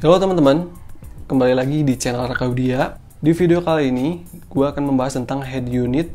Halo teman-teman, kembali lagi di channel Rakaudia. Di video kali ini, gue akan membahas tentang head unit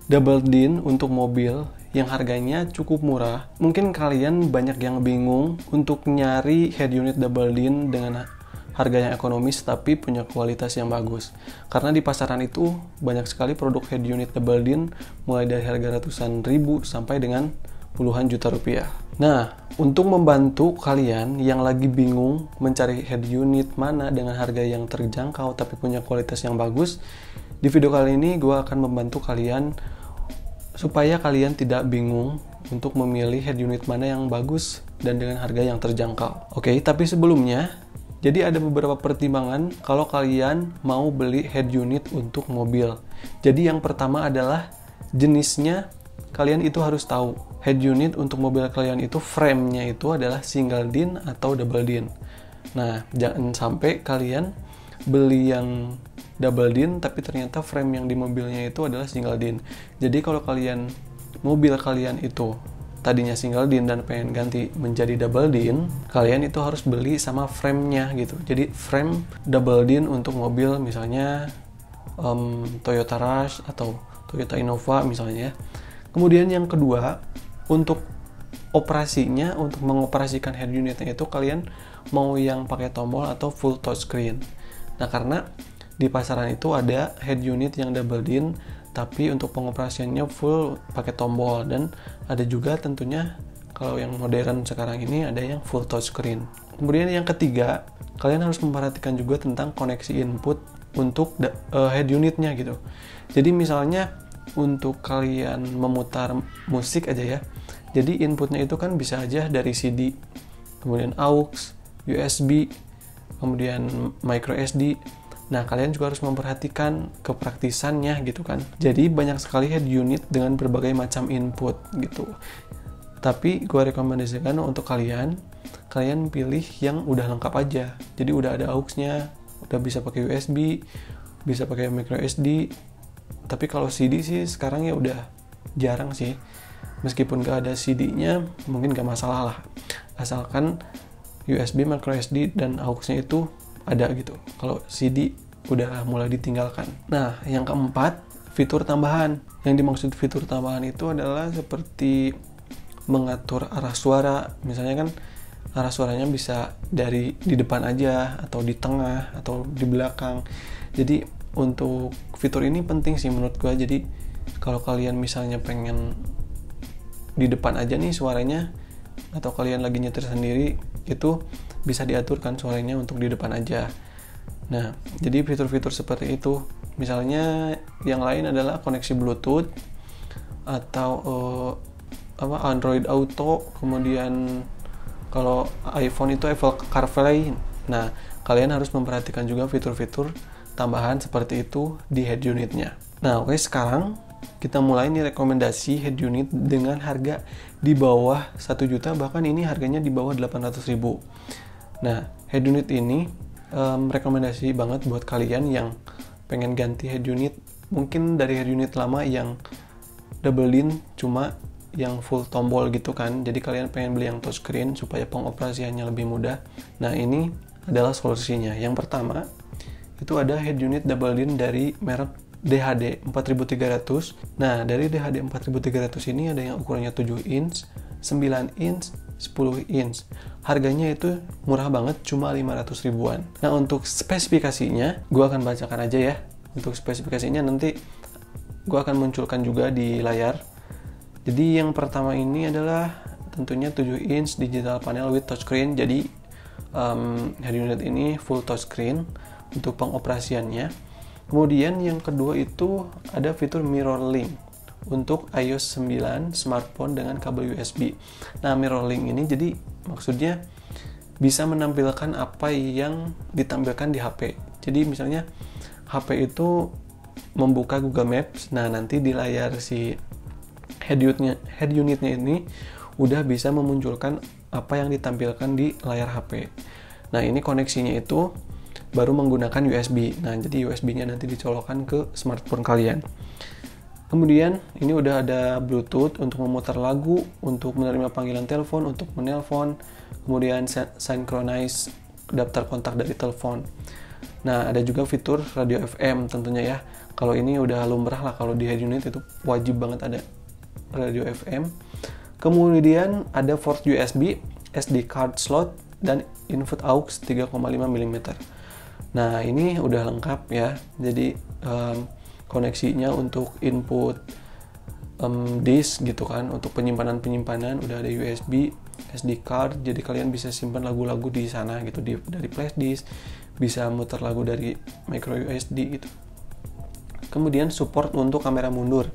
double din untuk mobil yang harganya cukup murah. Mungkin kalian banyak yang bingung untuk nyari head unit double din dengan harga yang ekonomis tapi punya kualitas yang bagus. Karena di pasaran itu banyak sekali produk head unit double din mulai dari harga ratusan ribu sampai dengan puluhan juta rupiah. Nah, untuk membantu kalian yang lagi bingung mencari head unit mana dengan harga yang terjangkau tapi punya kualitas yang bagus, di video kali ini gue akan membantu kalian supaya kalian tidak bingung untuk memilih head unit mana yang bagus dan dengan harga yang terjangkau. Oke, tapi sebelumnya, jadi ada beberapa pertimbangan kalau kalian mau beli head unit untuk mobil. Jadi yang pertama adalah jenisnya. Kalian itu harus tahu head unit untuk mobil kalian itu frame-nya itu adalah single din atau double din. Nah, jangan sampai kalian beli yang double din tapi ternyata frame yang di mobilnya itu adalah single din. Jadi kalau mobil kalian itu tadinya single din dan pengen ganti menjadi double din, kalian itu harus beli sama frame-nya gitu. Jadi frame double din untuk mobil misalnya Toyota Rush atau Toyota Innova misalnya. Kemudian yang kedua, untuk operasinya, untuk mengoperasikan head unitnya itu kalian mau yang pakai tombol atau full touchscreen. Nah, karena di pasaran itu ada head unit yang double din, tapi untuk pengoperasiannya full pakai tombol, dan ada juga tentunya kalau yang modern sekarang ini ada yang full touchscreen. Kemudian yang ketiga, kalian harus memperhatikan juga tentang koneksi input untuk head unitnya gitu. Jadi misalnya untuk kalian memutar musik aja ya, jadi inputnya itu kan bisa aja dari CD, kemudian AUX, USB, kemudian micro SD. Nah, kalian juga harus memperhatikan kepraktisannya gitu kan. Jadi banyak sekali head unit dengan berbagai macam input gitu. Tapi gue rekomendasikan untuk kalian pilih yang udah lengkap aja. Jadi udah ada AUX-nya, udah bisa pakai USB, bisa pakai micro SD. Tapi kalau CD sih sekarang ya udah jarang sih. Meskipun gak ada CD-nya, mungkin gak masalah lah. Asalkan USB, micro SD, dan AUX-nya itu ada gitu. Kalau CD udah mulai ditinggalkan. Nah, yang keempat, fitur tambahan. Yang dimaksud fitur tambahan itu adalah seperti mengatur arah suara. Misalnya kan arah suaranya bisa dari di depan aja, atau di tengah, atau di belakang. Jadi untuk fitur ini penting sih menurut gue. Jadi kalau kalian misalnya pengen di depan aja nih suaranya, atau kalian lagi nyetir sendiri, itu bisa diaturkan suaranya untuk di depan aja. Nah, jadi fitur-fitur seperti itu. Misalnya yang lain adalah koneksi Bluetooth atau Android Auto. Kemudian kalau iPhone itu Apple CarPlay. Nah, kalian harus memperhatikan juga fitur-fitur tambahan seperti itu di head unitnya. Nah, oke, sekarang kita mulai nih rekomendasi head unit dengan harga di bawah 1 juta, bahkan ini harganya di bawah 800.000. Nah, head unit ini rekomendasi banget buat kalian yang pengen ganti head unit, mungkin dari head unit lama yang double din cuma yang full tombol gitu kan. Jadi kalian pengen beli yang touchscreen supaya pengoperasiannya lebih mudah. Nah, ini adalah solusinya. Yang pertama, itu ada head unit double din dari merek DHD 4300. Nah, dari DHD 4300 ini ada yang ukurannya 7 inch, 9 inch, 10 inch. Harganya itu murah banget, cuma 500 ribuan. Nah, untuk spesifikasinya, gue akan bacakan aja ya. Untuk spesifikasinya nanti gue akan munculkan juga di layar. Jadi yang pertama ini adalah tentunya 7 inch digital panel with touchscreen. Jadi head unit ini full touchscreen untuk pengoperasiannya. Kemudian yang kedua itu ada fitur mirror link untuk iOS 9 smartphone dengan kabel USB. Nah, mirror link ini jadi maksudnya bisa menampilkan apa yang ditampilkan di HP. Jadi misalnya HP itu membuka Google Maps, nah nanti di layar si head unitnya ini udah bisa memunculkan apa yang ditampilkan di layar HP. Nah, ini koneksinya itu baru menggunakan USB. Nah, jadi USB-nya nanti dicolokkan ke smartphone kalian. Kemudian ini udah ada Bluetooth untuk memutar lagu, untuk menerima panggilan telepon, untuk menelpon, kemudian synchronize daftar kontak dari telepon. Nah, ada juga fitur radio FM tentunya ya. Kalau ini udah lumrah lah, kalau di head unit itu wajib banget ada radio FM. Kemudian ada port USB, SD card slot, dan input aux 3,5 mm. Nah, ini udah lengkap ya. Jadi koneksinya untuk input disk gitu kan, untuk penyimpanan udah ada USB, SD card, jadi kalian bisa simpan lagu-lagu di sana gitu, dari flash disk, bisa muter lagu dari micro USB gitu. Kemudian support untuk kamera mundur.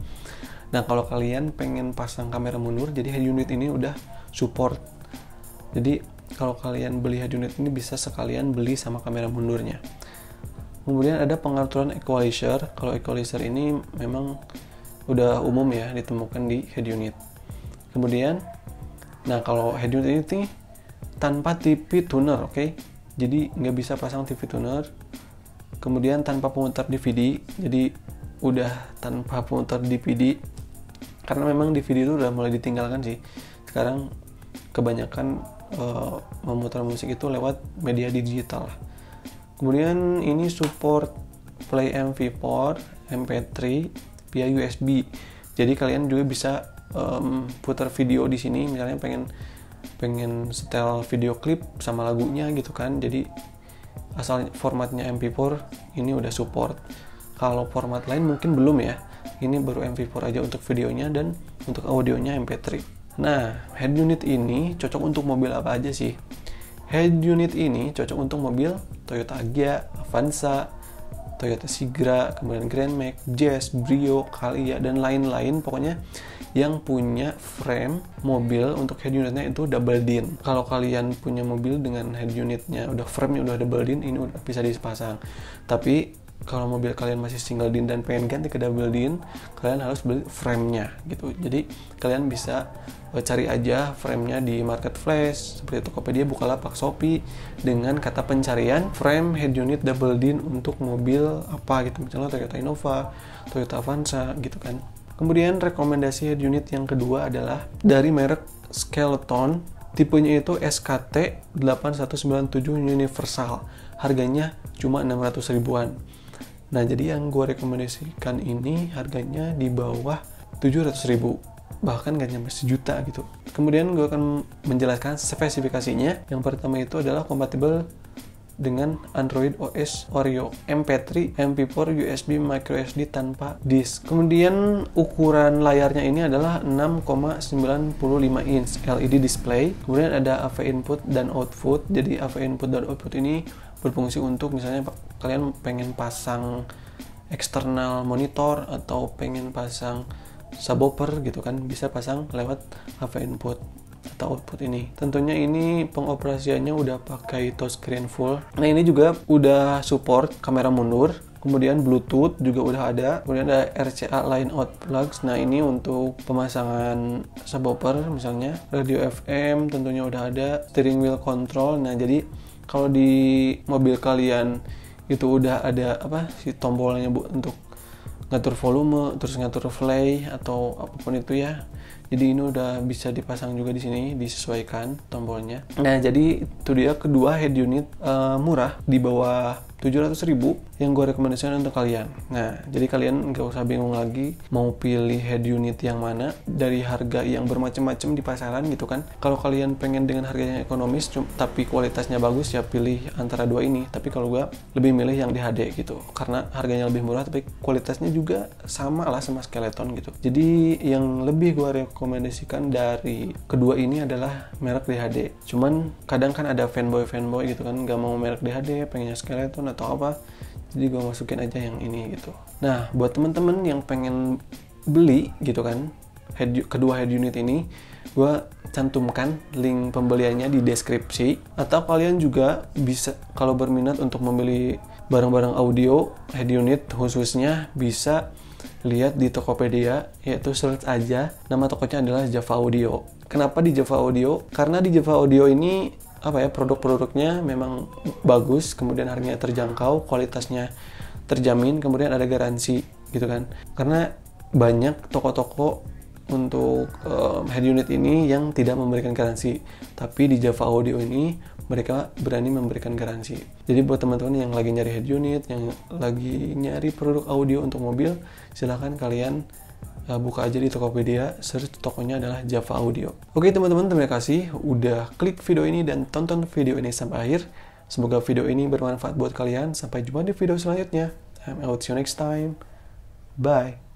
Nah, kalau kalian pengen pasang kamera mundur, jadi head unit ini udah support. Jadi kalau kalian beli head unit ini bisa sekalian beli sama kamera mundurnya. Kemudian ada pengaturan equalizer. Kalau equalizer ini memang udah umum ya ditemukan di head unit. Kemudian, nah kalau head unit ini tanpa TV tuner, oke? Jadi nggak bisa pasang TV tuner. Kemudian tanpa pemutar DVD, jadi udah tanpa pemutar DVD. Karena memang DVD itu udah mulai ditinggalkan sih. Sekarang kebanyakan memutar musik itu lewat media digital. Kemudian ini support play MP4, MP3 via USB. Jadi kalian juga bisa putar video di sini, misalnya pengen setel video klip sama lagunya gitu kan. Jadi asal formatnya MP4 ini udah support. Kalau format lain mungkin belum ya. Ini baru MP4 aja untuk videonya, dan untuk audionya MP3. Nah, head unit ini cocok untuk mobil apa aja sih? Head unit ini cocok untuk mobil Toyota Agya, Avanza, Toyota Sigra, kemudian Grand Max, Jazz, Brio, Calya, dan lain-lain. Pokoknya yang punya frame mobil untuk head unitnya itu double din. Kalau kalian punya mobil dengan head unitnya udah frame-nya udah double din, ini udah bisa dipasang. Tapi kalau mobil kalian masih single din dan pengen ganti ke double din, kalian harus beli frame-nya gitu. Jadi kalian bisa cari aja frame-nya di Marketplace seperti Tokopedia, Bukalapak, Shopee dengan kata pencarian frame head unit double din untuk mobil apa gitu, misalnya Toyota Innova, Toyota Avanza gitu kan. Kemudian rekomendasi head unit yang kedua adalah dari merek Skeleton, tipenya itu SKT 8197 Universal. Harganya cuma 600 ribuan. Nah, jadi yang gue rekomendasikan ini harganya di bawah 700 ribu, bahkan gak nyampe sejuta gitu. Kemudian gue akan menjelaskan spesifikasinya. Yang pertama itu adalah kompatibel dengan Android OS Oreo, MP3, MP4, USB, microSD tanpa disk. Kemudian ukuran layarnya ini adalah 6,95 inch LED display. Kemudian ada AV input dan output. Jadi AV input dan output ini berfungsi untuk misalnya kalian pengen pasang eksternal monitor atau pengen pasang subwoofer gitu kan, bisa pasang lewat AV input atau output ini. Tentunya ini pengoperasiannya udah pakai touchscreen full. Nah, ini juga udah support kamera mundur. Kemudian Bluetooth juga udah ada. Kemudian ada RCA line out plugs. Nah, ini untuk pemasangan subwoofer misalnya. Radio FM tentunya udah ada. Steering wheel control. Nah, jadi kalau di mobil kalian itu udah ada si tombolnya untuk ngatur volume, terus ngatur play atau apapun itu ya. Jadi ini udah bisa dipasang juga di sini, disesuaikan tombolnya. Nah, jadi itu dia kedua head unit murah di bawah 700 ribu yang gue rekomendasikan untuk kalian. Nah, jadi kalian nggak usah bingung lagi mau pilih head unit yang mana dari harga yang bermacam-macam di pasaran gitu kan. Kalau kalian pengen dengan harganya ekonomis tapi kualitasnya bagus, ya pilih antara dua ini. Tapi kalau gue lebih milih yang DHD gitu, karena harganya lebih murah tapi kualitasnya juga sama lah sama Skeleton gitu. Jadi yang lebih gue rekomendasikan dari kedua ini adalah merek DHD. Cuman kadang kan ada fanboy gitu kan, nggak mau merek DHD, pengennya Skeleton atau apa, jadi gue masukin aja yang ini gitu. Nah, buat temen-temen yang pengen beli gitu kan kedua head unit ini, gue cantumkan link pembeliannya di deskripsi. Atau kalian juga bisa, kalau berminat untuk membeli barang-barang audio head unit khususnya, bisa lihat di Tokopedia, yaitu search aja nama tokonya adalah Java Audio. Kenapa di Java Audio? Karena di Java Audio ini produk-produknya memang bagus, kemudian harganya terjangkau, kualitasnya terjamin, kemudian ada garansi gitu kan. Karena banyak toko-toko untuk head unit ini yang tidak memberikan garansi, tapi di Java Audio ini mereka berani memberikan garansi. Jadi buat teman-teman yang lagi nyari head unit, yang lagi nyari produk audio untuk mobil, silahkan kalian buka aja di Tokopedia, search tokonya adalah Java Audio. Oke teman-teman, terima kasih udah klik video ini dan tonton video ini sampai akhir. Semoga video ini bermanfaat buat kalian. Sampai jumpa di video selanjutnya. I'm out, see you next time. Bye.